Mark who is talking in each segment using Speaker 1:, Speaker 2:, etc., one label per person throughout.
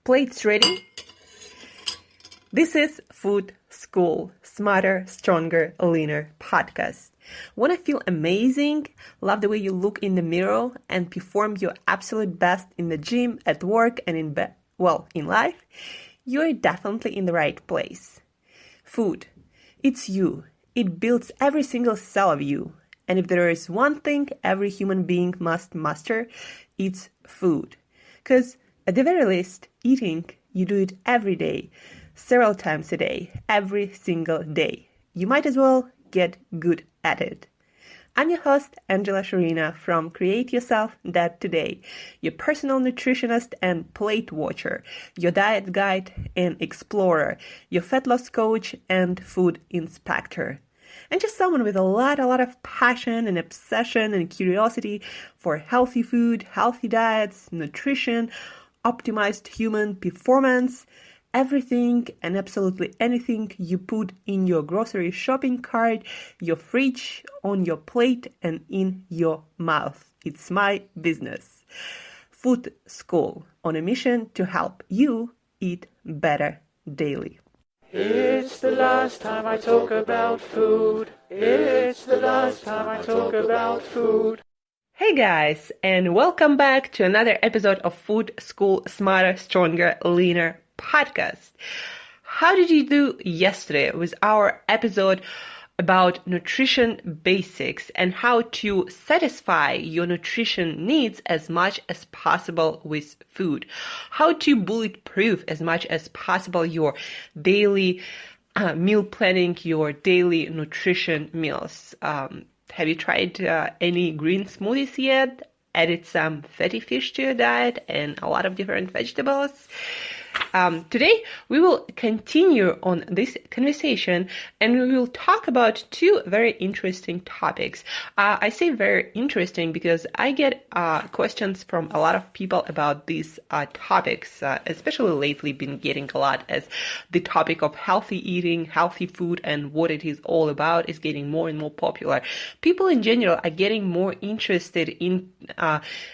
Speaker 1: Plates ready? This is Food School, Smarter, Stronger, Leaner podcast. Want to feel amazing, love the way you look in the mirror, and perform your absolute best in the gym, at work, and in life? You're definitely in the right place. Food, it's you. It builds every single cell of you. And if there is one thing every human being must master, it's food. Because at the very least, eating, you do it every day, several times a day, every single day. You might as well get good at it. I'm your host, Shurina from Create Yourself That Today, your personal nutritionist and plate watcher, your diet guide and explorer, your fat loss coach and food inspector. And just someone with a lot of passion and obsession and curiosity for healthy food, healthy diets, nutrition, optimized human performance, everything and absolutely anything you put in your grocery shopping cart, your fridge, on your plate, and in your mouth. It's my business. Food School, on a mission to help you eat better daily.
Speaker 2: It's the last time I talk about food. It's the last time I talk about food.
Speaker 1: Hey guys, and welcome back to another episode of Food School Smarter, Stronger, Leaner podcast. How did you do yesterday with our episode about nutrition basics and how to satisfy your nutrition needs as much as possible with food? How to bulletproof as much as possible your daily meal planning, your daily nutrition meals. Have you tried any green smoothies yet? Added some fatty fish to your diet and a lot of different vegetables? Today, we will continue on this conversation and we will talk about two very interesting topics. I say very interesting because I get questions from a lot of people about these topics, especially lately been getting a lot as the topic of healthy eating, healthy food, and what it is all about is getting more and more popular. People in general are getting more interested in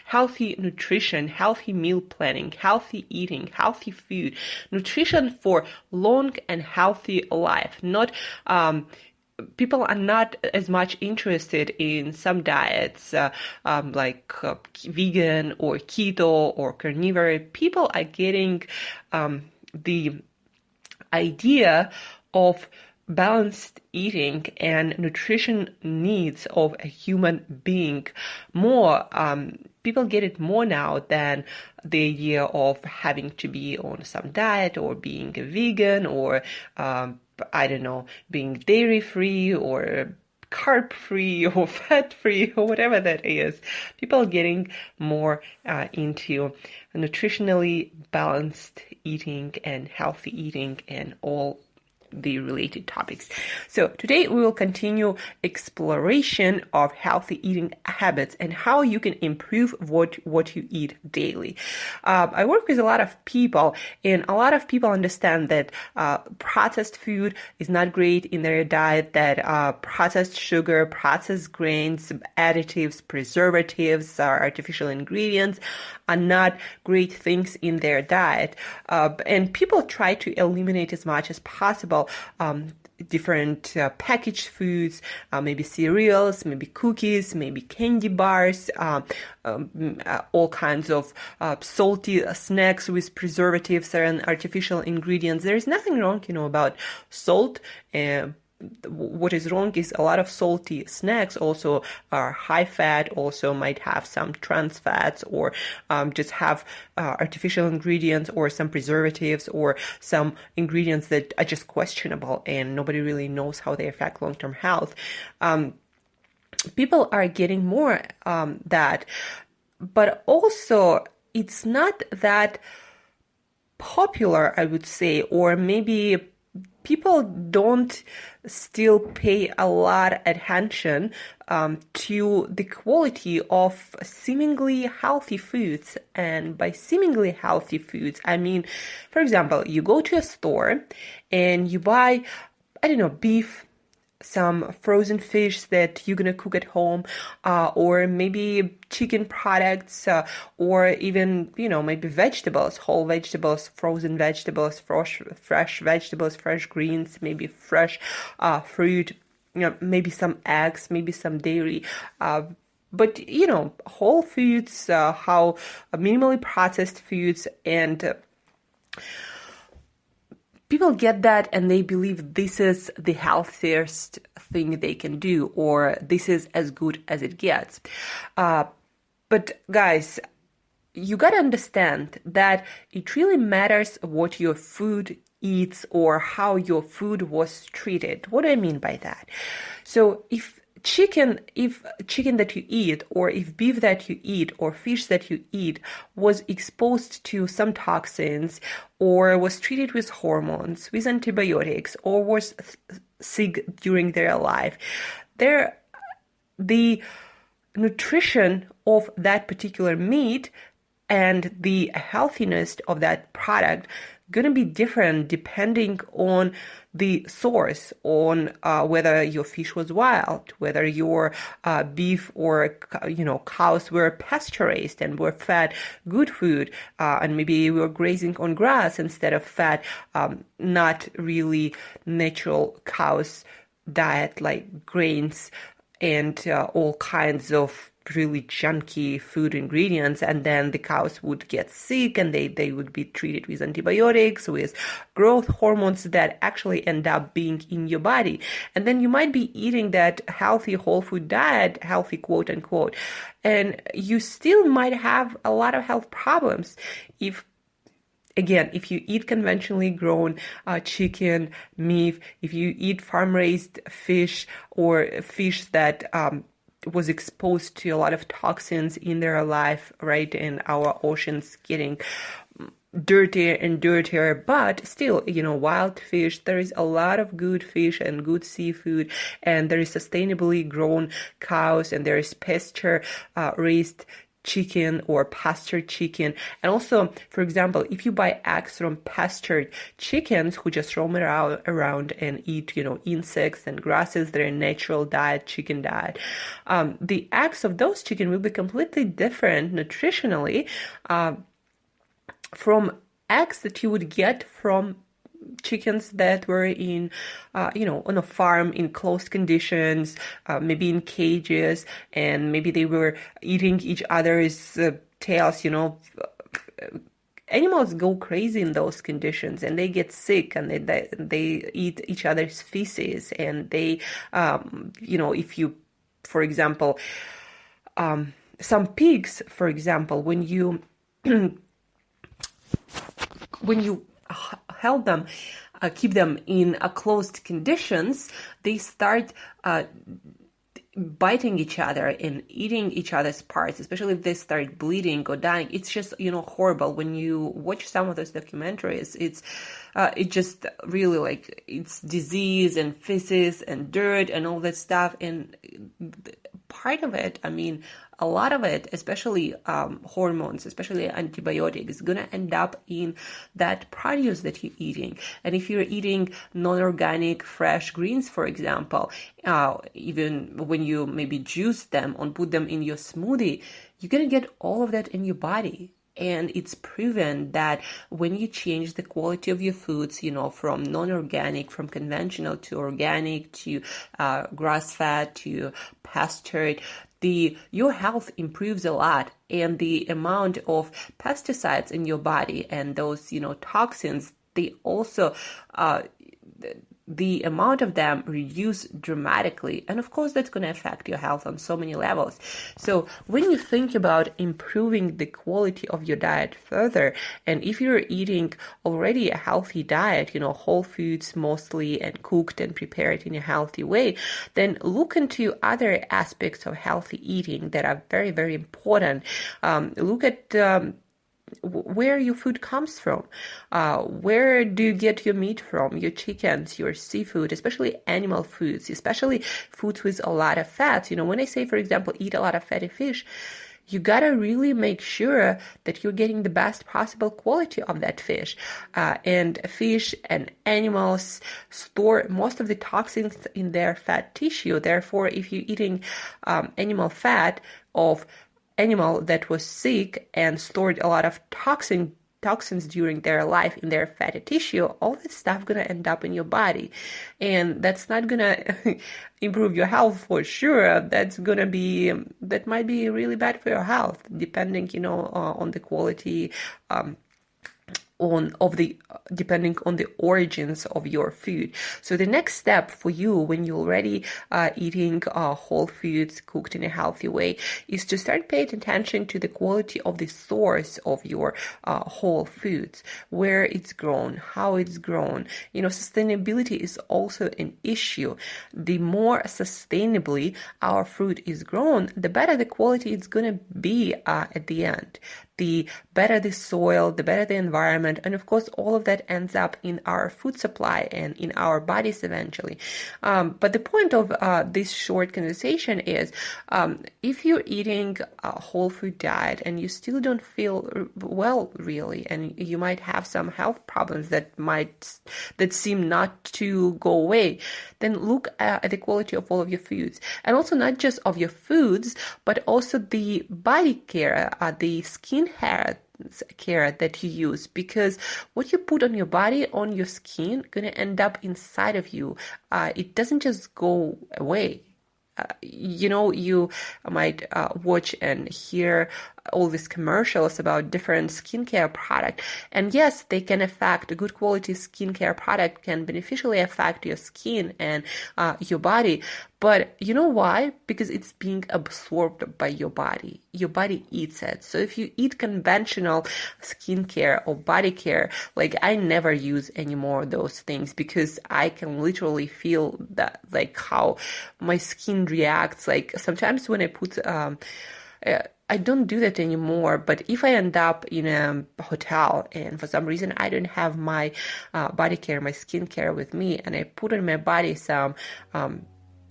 Speaker 1: healthy nutrition, healthy meal planning, healthy eating, healthy food, nutrition for long and healthy life. People are not as much interested in some diets like vegan or keto or carnivore. People are getting the idea of balanced eating and nutrition needs of a human being more. People get it more now than the idea of having to be on some diet or being a vegan or, being dairy free or carb free or fat free or whatever that is. People are getting more into nutritionally balanced eating and healthy eating and all the related topics. So today we will continue exploration of healthy eating habits and how you can improve what you eat daily. I work with a lot of people, and a lot of people understand that processed food is not great in their diet, that processed sugar, processed grains, additives, preservatives, artificial ingredients are not great things in their diet. And people try to eliminate as much as possible different packaged foods, maybe cereals, maybe cookies, maybe candy bars, all kinds of salty snacks with preservatives and artificial ingredients. There is nothing wrong, about salt. What is wrong is a lot of salty snacks also are high fat, also might have some trans fats or just have artificial ingredients or some preservatives or some ingredients that are just questionable and nobody really knows how they affect long-term health. People are getting more that, but also it's not that popular, I would say, or maybe people don't still pay a lot of attention to the quality of seemingly healthy foods. And by seemingly healthy foods, I mean, for example, you go to a store and you buy, beef, some frozen fish that you're gonna cook at home, or maybe chicken products, or even, maybe vegetables, whole vegetables, frozen vegetables, fresh vegetables, fresh greens, maybe fresh fruit, maybe some eggs, maybe some dairy. But, whole foods, how minimally processed foods, and people get that and they believe this is the healthiest thing they can do, or this is as good as it gets. But guys, you got to understand that it really matters what your food eats or how your food was treated. What do I mean by that? So if chicken that you eat, or if beef that you eat, or fish that you eat was exposed to some toxins, or was treated with hormones, with antibiotics, or was sick during their life, the nutrition of that particular meat and the healthiness of that product going to be different depending on the source, on whether your fish was wild, whether your beef or cows were pasture raised and were fed good food, and maybe we were grazing on grass instead of fed not really natural cows diet like grains and all kinds of really junky food ingredients, and then the cows would get sick and they would be treated with antibiotics, with growth hormones that actually end up being in your body. And then you might be eating that healthy whole food diet, healthy quote unquote, and you still might have a lot of health problems if you eat conventionally grown chicken, meat, if you eat farm-raised fish, or fish that was exposed to a lot of toxins in their life, right? And our oceans getting dirtier and dirtier, but still, wild fish, there is a lot of good fish and good seafood, and there is sustainably grown cows, and there is pasture raised chicken or pastured chicken. And also, for example, if you buy eggs from pastured chickens who just roam around and eat, insects and grasses, their natural diet, chicken diet, the eggs of those chicken will be completely different nutritionally from eggs that you would get from chickens that were in, on a farm in closed conditions, maybe in cages, and maybe they were eating each other's tails, Animals go crazy in those conditions, and they get sick, and they eat each other's feces, and they, if you, for example, some pigs, for example, when you held them, keep them in closed conditions, they start biting each other and eating each other's parts, especially if they start bleeding or dying. It's just, horrible. When you watch some of those documentaries, it just really like, it's disease and feces and dirt and all that stuff. And part of it, a lot of it, especially hormones, especially antibiotics, is going to end up in that produce that you're eating. And if you're eating non-organic fresh greens, for example, even when you maybe juice them or put them in your smoothie, you're going to get all of that in your body. And it's proven that when you change the quality of your foods, from non-organic, from conventional to organic, to grass-fed, to pastured, your health improves a lot, and the amount of pesticides in your body and those, toxins, they also, the amount of them reduce dramatically. And of course, that's going to affect your health on so many levels. So when you think about improving the quality of your diet further, and if you're eating already a healthy diet, whole foods mostly, and cooked and prepared in a healthy way, then look into other aspects of healthy eating that are very, very important. Look at where your food comes from. Where do you get your meat from, your chickens, your seafood, especially animal foods, especially foods with a lot of fats. When I say, for example, eat a lot of fatty fish, you gotta really make sure that you're getting the best possible quality of that fish. And fish and animals store most of the toxins in their fat tissue. Therefore, if you're eating animal fat of animal that was sick and stored a lot of toxins during their life in their fatty tissue, all that stuff gonna end up in your body, and that's not gonna improve your health for sure. That might be really bad for your health, depending, on the quality, depending on the origins of your food. So the next step for you when you're already eating whole foods cooked in a healthy way is to start paying attention to the quality of the source of your whole foods, where it's grown, how it's grown. Sustainability is also an issue. The more sustainably our food is grown, the better the quality it's going to be at the end. The better the soil, the better the environment, and of course all of that ends up in our food supply and in our bodies eventually. But the point of this short conversation is, if you're eating a whole food diet and you still don't feel well really, and you might have some health problems that seem not to go away, then look at the quality of all of your foods, and also not just of your foods, but also the body care, the skin care that you use, because what you put on your body, on your skin, gonna end up inside of you. It doesn't just go away. You might watch and hear all these commercials about different skincare product, and yes, they can affect, a good quality skincare product can beneficially affect your skin and your body. But you know why? Because it's being absorbed by your body. Your body eats it. So if you eat conventional skincare or body care, like I never use any more of those things, because I can literally feel that, like how my skin reacts. Like sometimes when I put I don't do that anymore, but if I end up in a hotel and for some reason I don't have my body care, my skincare with me, and I put on my body some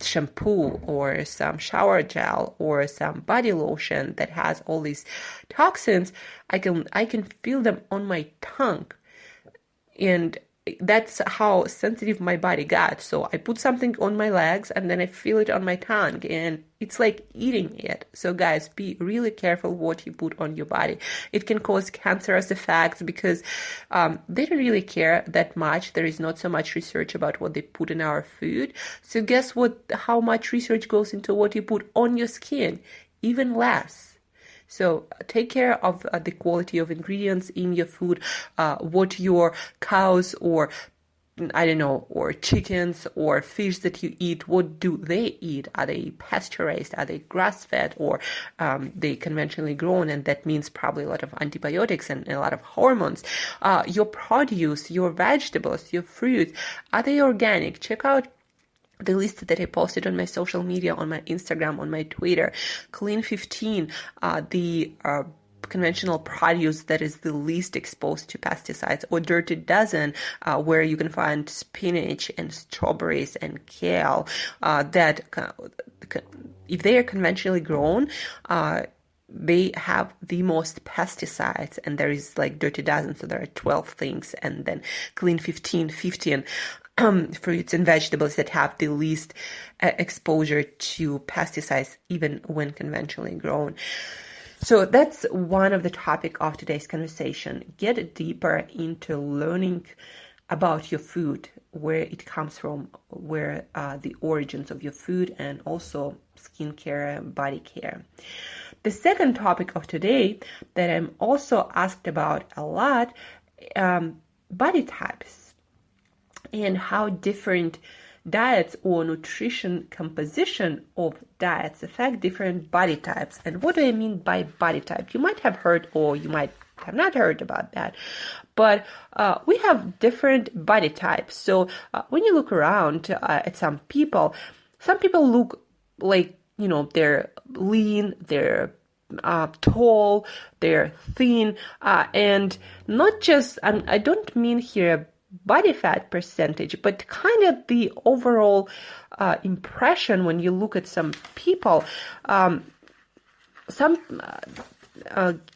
Speaker 1: shampoo or some shower gel or some body lotion that has all these toxins, I can feel them on my tongue, and that's how sensitive my body got. So I put something on my legs and then I feel it on my tongue, and it's like eating it. So guys, be really careful what you put on your body. It can cause cancerous effects because they don't really care that much. There is not so much research about what they put in our food. So guess what? How much research goes into what you put on your skin? Even less. So take care of the quality of ingredients in your food, what your cows or or chickens or fish that you eat, what do they eat? Are they pasteurized? Are they grass-fed? Or they conventionally grown? And that means probably a lot of antibiotics and a lot of hormones. Your produce, your vegetables, your fruits, are they organic? Check out the list that I posted on my social media, on my Instagram, on my Twitter. Clean 15, the conventional produce that is the least exposed to pesticides, or Dirty Dozen, where you can find spinach and strawberries and kale that, if they are conventionally grown, they have the most pesticides, and there is like Dirty Dozen, so there are 12 things, and then Clean 15 fruits and vegetables that have the least exposure to pesticides, even when conventionally grown. So that's one of the topic of today's conversation. Get deeper into learning about your food, where it comes from, where the origins of your food, and also skincare and body care. The second topic of today that I'm also asked about a lot, body types, and how different diets or nutrition composition of diets affect different body types. And what do I mean by body type? You might have heard, or you might have not heard about that, but we have different body types. So when you look around at some people look like, they're lean, they're tall, they're thin, and not just, I don't mean here body fat percentage, but kind of the overall impression when you look at some people.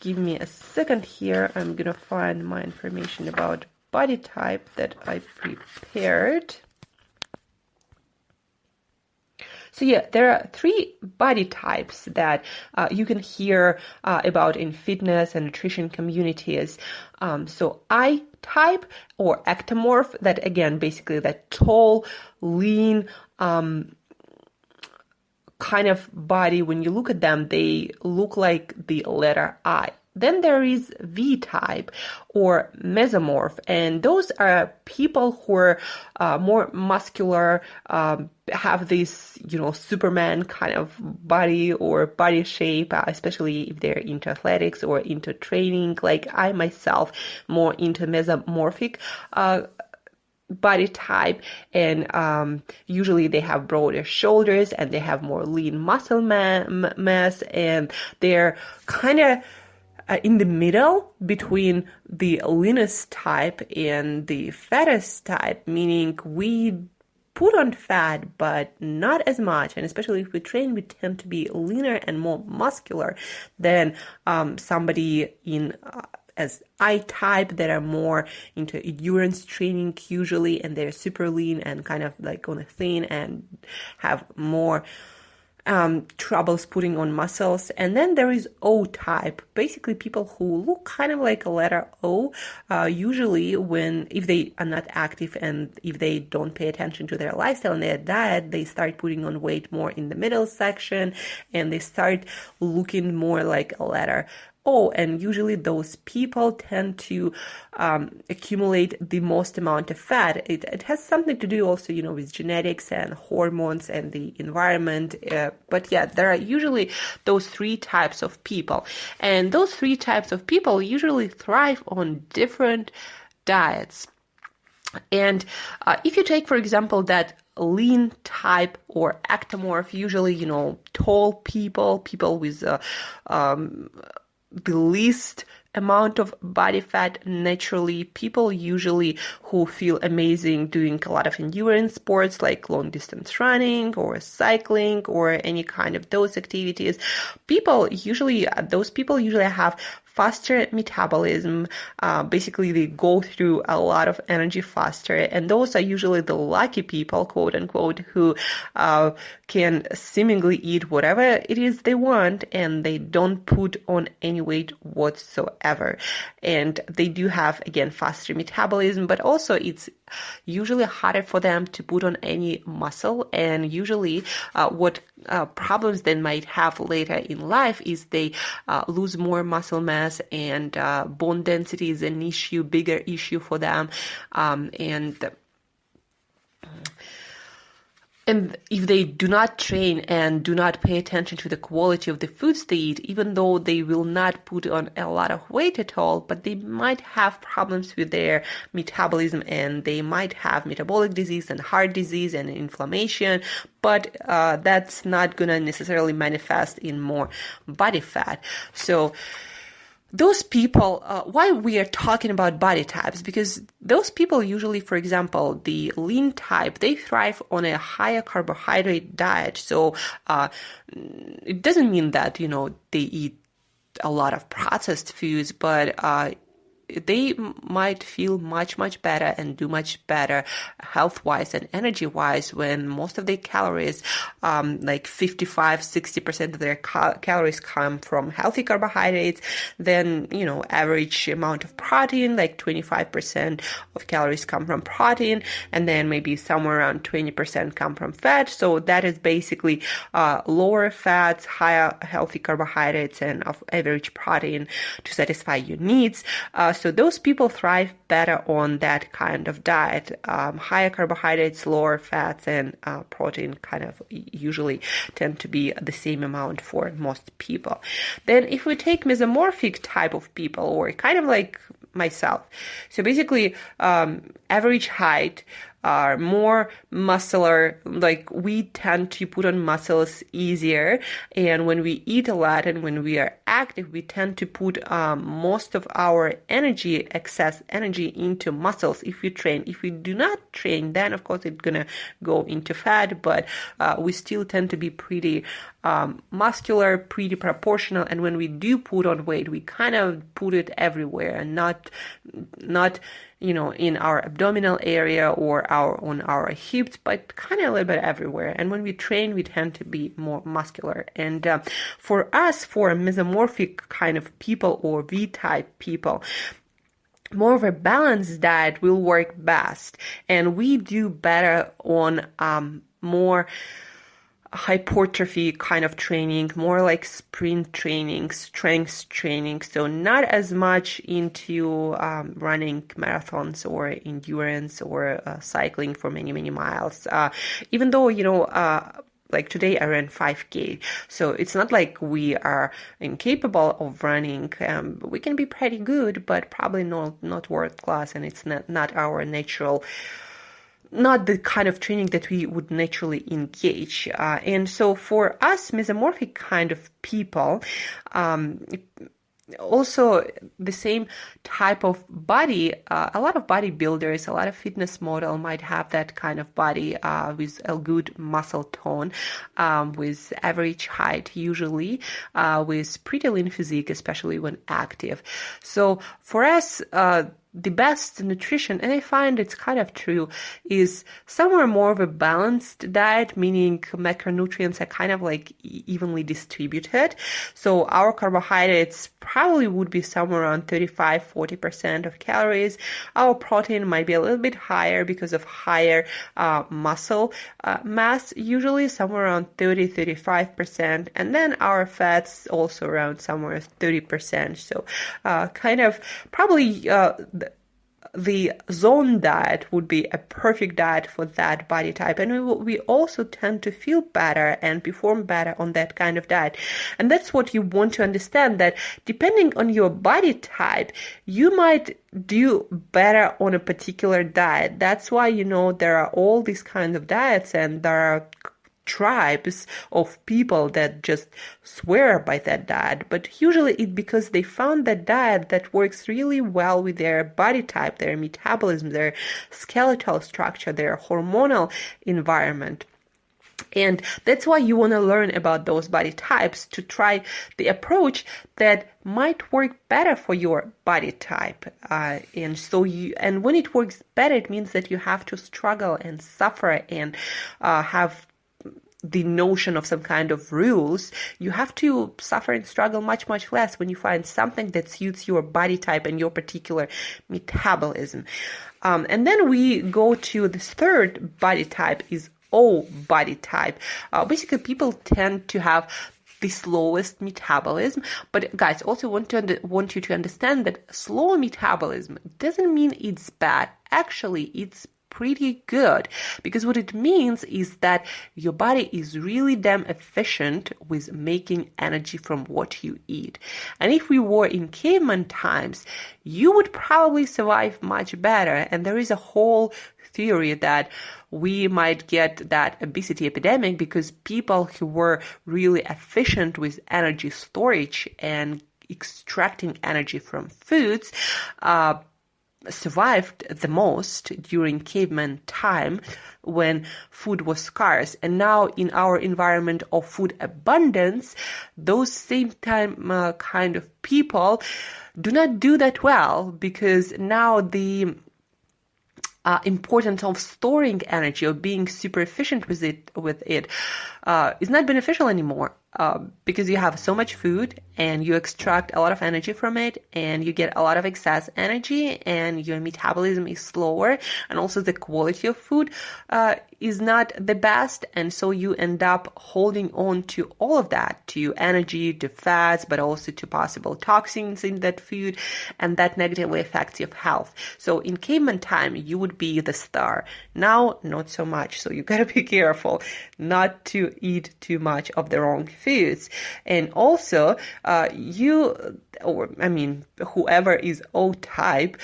Speaker 1: Give me a second here. I'm gonna find my information about body type that I prepared. So yeah, there are 3 body types that you can hear about in fitness and nutrition communities. So I type or ectomorph, that again, basically that tall, lean, kind of body. When you look at them, they look like the letter I. Then there is V-type or mesomorph, and those are people who are more muscular, have this, Superman kind of body or body shape, especially if they're into athletics or into training. Like I myself, more into mesomorphic body type, and usually they have broader shoulders and they have more lean muscle mass, and they're kind of in the middle between the leanest type and the fattest type, meaning we put on fat, but not as much. And especially if we train, we tend to be leaner and more muscular than somebody in as I-type that are more into endurance training usually, and they're super lean and kind of like on a thin and have more troubles putting on muscles. And then there is O-type, basically people who look kind of like a letter O, usually if they are not active and if they don't pay attention to their lifestyle and their diet, they start putting on weight more in the middle section, and they start looking more like a letter O, and usually those people tend to accumulate the most amount of fat. It has something to do also, with genetics and hormones and the environment. But yeah, there are usually those 3 types of people. And those 3 types of people usually thrive on different diets. And if you take, for example, that lean type or ectomorph, usually, tall people with the least amount of body fat naturally, people usually who feel amazing doing a lot of endurance sports like long distance running or cycling or any kind of those activities. Those people usually have faster metabolism. Basically, they go through a lot of energy faster, and those are usually the lucky people, quote unquote, who can seemingly eat whatever it is they want, and they don't put on any weight whatsoever. And they do have, again, faster metabolism, but also it's usually harder for them to put on any muscle. And usually what problems they might have later in life is they lose more muscle mass, and bone density is an issue, bigger issue for them. And if they do not train and do not pay attention to the quality of the foods they eat, even though they will not put on a lot of weight at all, but they might have problems with their metabolism, and they might have metabolic disease and heart disease and inflammation, but that's not going to necessarily manifest in more body fat. So those people, why we are talking about body types, because those people usually, for example, the lean type, they thrive on a higher carbohydrate diet. So it doesn't mean that, they eat a lot of processed foods, but they might feel much, much better and do much better health-wise and energy-wise when most of their calories, like 55-60% of their calories come from healthy carbohydrates. Then, average amount of protein, like 25% of calories come from protein, and then maybe somewhere around 20% come from fat. So that is basically lower fats, higher healthy carbohydrates, and of average protein to satisfy your needs. So those people thrive better on that kind of diet. Higher carbohydrates, lower fats, and protein kind of usually tend to be the same amount for most people. Then if we take mesomorphic type of people, or kind of like myself, so basically average height, are more muscular, like we tend to put on muscles easier. And when we eat a lot and when we are active, we tend to put most of our energy, excess energy, into muscles if we train. If we do not train, then of course it's gonna go into fat, but we still tend to be pretty muscular, pretty proportional. And when we do put on weight, we kind of put it everywhere, and not in our abdominal area or on our hips, but kind of a little bit everywhere. And when we train, we tend to be more muscular. And for us, for mesomorphic kind of people or V-type people, more of a balanced diet will work best, and we do better on more hypertrophy kind of training, more like sprint training, strength training. So not as much into running marathons or endurance or cycling for many, many miles. Even though, like today I ran 5K. So it's not like we are incapable of running. We can be pretty good, but probably not world class, and it's not our natural, not the kind of training that we would naturally engage. And so for us, mesomorphic kind of people, also the same type of body, a lot of bodybuilders, a lot of fitness model might have that kind of body with a good muscle tone, with average height usually, with pretty lean physique, especially when active. So for us, the best nutrition, and I find it's kind of true, is somewhere more of a balanced diet, meaning macronutrients are kind of like evenly distributed. So our carbohydrates probably would be somewhere around 35-40% of calories. Our protein might be a little bit higher because of higher muscle mass, usually somewhere around 30-35%. And then our fats also around somewhere 30%. So kind of probably the zone diet would be a perfect diet for that body type. And we also tend to feel better and perform better on that kind of diet. And that's what you want to understand, that depending on your body type, you might do better on a particular diet. That's why, there are all these kinds of diets, and there are tribes of people that just swear by that diet, but usually it's because they found that diet that works really well with their body type, their metabolism, their skeletal structure, their hormonal environment. And that's why you want to learn about those body types to try the approach that might work better for your body type. And when it works better, it means that you have to struggle and suffer and have the notion of some kind of rules. You have to suffer and struggle much, much less when you find something that suits your body type and your particular metabolism. And then we go to the third body type, is O body type. Basically, people tend to have the slowest metabolism. But guys, also want you to understand that slow metabolism doesn't mean it's bad. Actually, it's pretty good, because what it means is that your body is really damn efficient with making energy from what you eat. And if we were in caveman times, you would probably survive much better. And there is a whole theory that we might get that obesity epidemic because people who were really efficient with energy storage and extracting energy from foods survived the most during caveman time when food was scarce. And now in our environment of food abundance, those same time kind of people do not do that well, because now the importance of storing energy or being super efficient with it is not beneficial anymore. Because you have so much food and you extract a lot of energy from it, and you get a lot of excess energy, and your metabolism is slower, and also the quality of food is not the best. And so you end up holding on to all of that, to energy, to fats, but also to possible toxins in that food, and that negatively affects your health. So in caveman time, you would be the star. Now, not so much. So you gotta be careful not to eat too much of the wrong foods. And also, whoever is O type,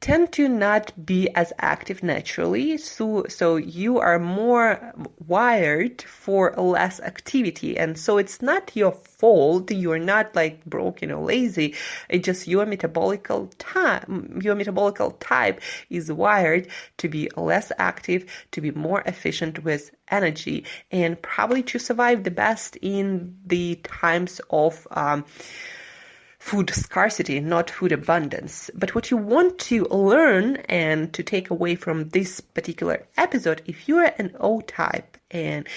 Speaker 1: tend to not be as active naturally, so you are more wired for less activity, and so it's not your fault. You're not like broken or lazy. It's just your metabolical type is wired to be less active, to be more efficient with energy, and probably to survive the best in the times of food scarcity, not food abundance. But what you want to learn and to take away from this particular episode, if you're an O type and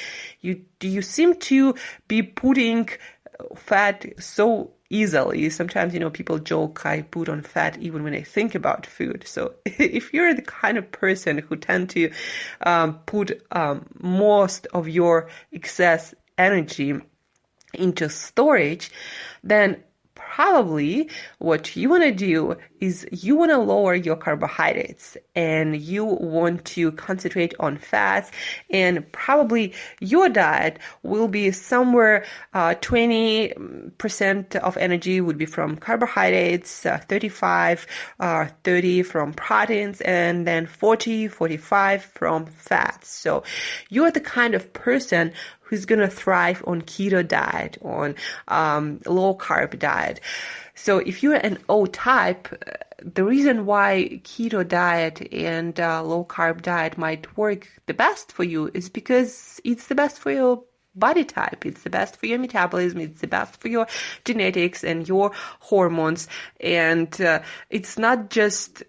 Speaker 1: you seem to be putting fat so easily. Sometimes, people joke, I put on fat even when I think about food. So if you're the kind of person who tend to put most of your excess energy into storage, then probably what you want to do is you want to lower your carbohydrates and you want to concentrate on fats, and probably your diet will be somewhere 20% of energy would be from carbohydrates, 30 from proteins, and then 45 from fats. So you're the kind of person who's going to thrive on keto diet, on low carb diet. So if you're an O type, the reason why keto diet and low carb diet might work the best for you is because it's the best for your body type. It's the best for your metabolism. It's the best for your genetics and your hormones. And it's not just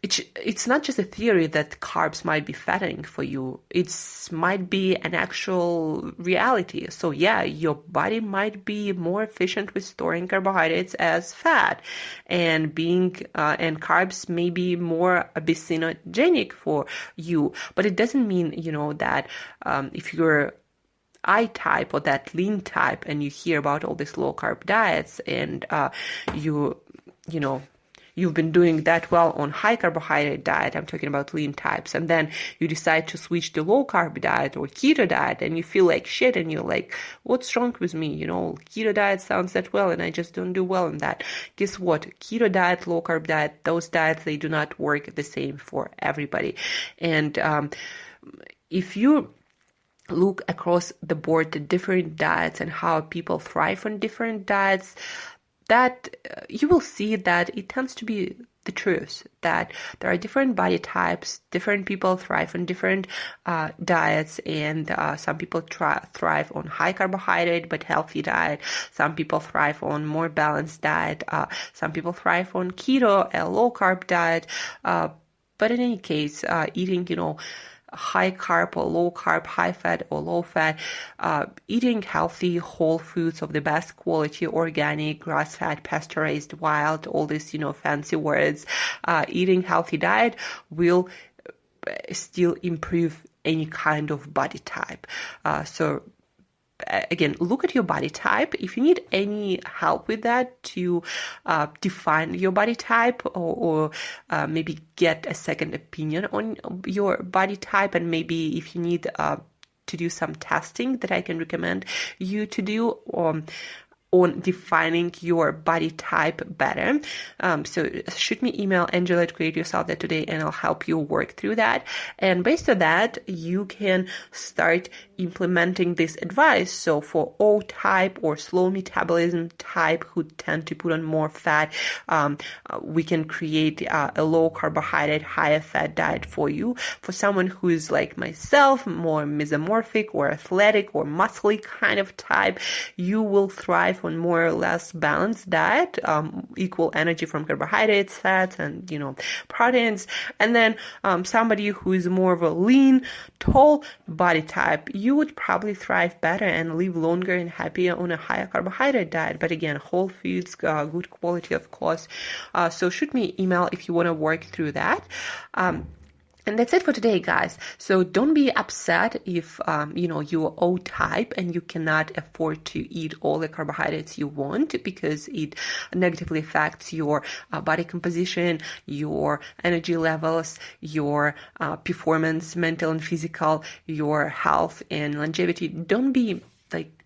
Speaker 1: it's not just a theory that carbs might be fattening for you. It might be an actual reality. So yeah, your body might be more efficient with storing carbohydrates as fat, and and carbs may be more obesogenic for you. But it doesn't mean, that if you're I type or that lean type and you hear about all these low carb diets and you've been doing that well on high carbohydrate diet, I'm talking about lean types, and then you decide to switch to low carb diet or keto diet and you feel like shit and you're like, what's wrong with me? Keto diet sounds that well and I just don't do well in that. Guess what? Keto diet, low carb diet, those diets, they do not work the same for everybody. And if you look across the board at different diets and how people thrive on different diets, that you will see that it tends to be the truth, that there are different body types, different people thrive on different diets, and some people thrive on high carbohydrate but healthy diet. Some people thrive on more balanced diet. Some people thrive on keto, a low carb diet. But in any case, eating, high carb or low carb, high fat or low fat, eating healthy whole foods of the best quality, organic, grass-fed, pasteurized, wild, all these, fancy words, eating healthy diet will still improve any kind of body type. So again, look at your body type. If you need any help with that to define your body type or maybe get a second opinion on your body type, and maybe if you need to do some testing that I can recommend you to do on defining your body type better. So shoot me email, Angela@createyourself.today, and I'll help you work through that. And based on that, you can start implementing this advice. So for O type or slow metabolism type who tend to put on more fat, we can create a low carbohydrate, higher fat diet for you. For someone who is like myself, more mesomorphic or athletic or muscly kind of type, you will thrive on more or less balanced diet, equal energy from carbohydrates, fats, and proteins. And then somebody who is more of a lean, tall body type, you would probably thrive better and live longer and happier on a higher carbohydrate diet. But again, whole foods, good quality, of course. So shoot me email if you want to work through that. And that's it for today, guys. So don't be upset if, you're O type and you cannot afford to eat all the carbohydrates you want, because it negatively affects your body composition, your energy levels, your performance, mental and physical, your health and longevity. Don't be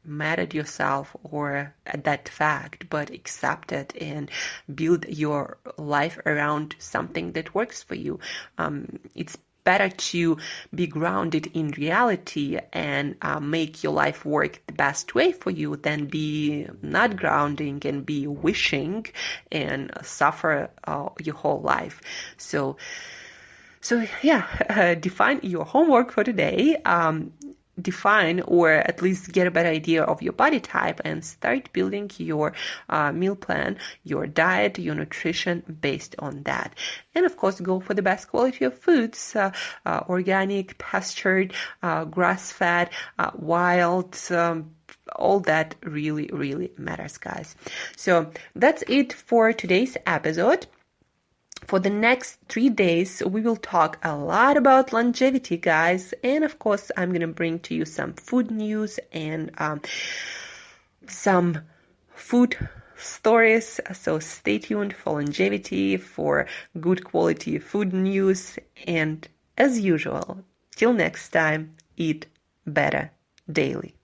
Speaker 1: mad at yourself or at that fact, but accept it and build your life around something that works for you. It's better to be grounded in reality and make your life work the best way for you than be not grounding and be wishing and suffer your whole life. So yeah, define your homework for today. Define or at least get a better idea of your body type and start building your meal plan, your diet, your nutrition based on that. And of course, go for the best quality of foods, organic, pastured, grass-fed, wild, all that really, really matters, guys. So that's it for today's episode. For the next 3 days, we will talk a lot about longevity, guys. And of course, I'm going to bring to you some food news and some food stories. So stay tuned for longevity, for good quality food news. And as usual, till next time, eat better daily.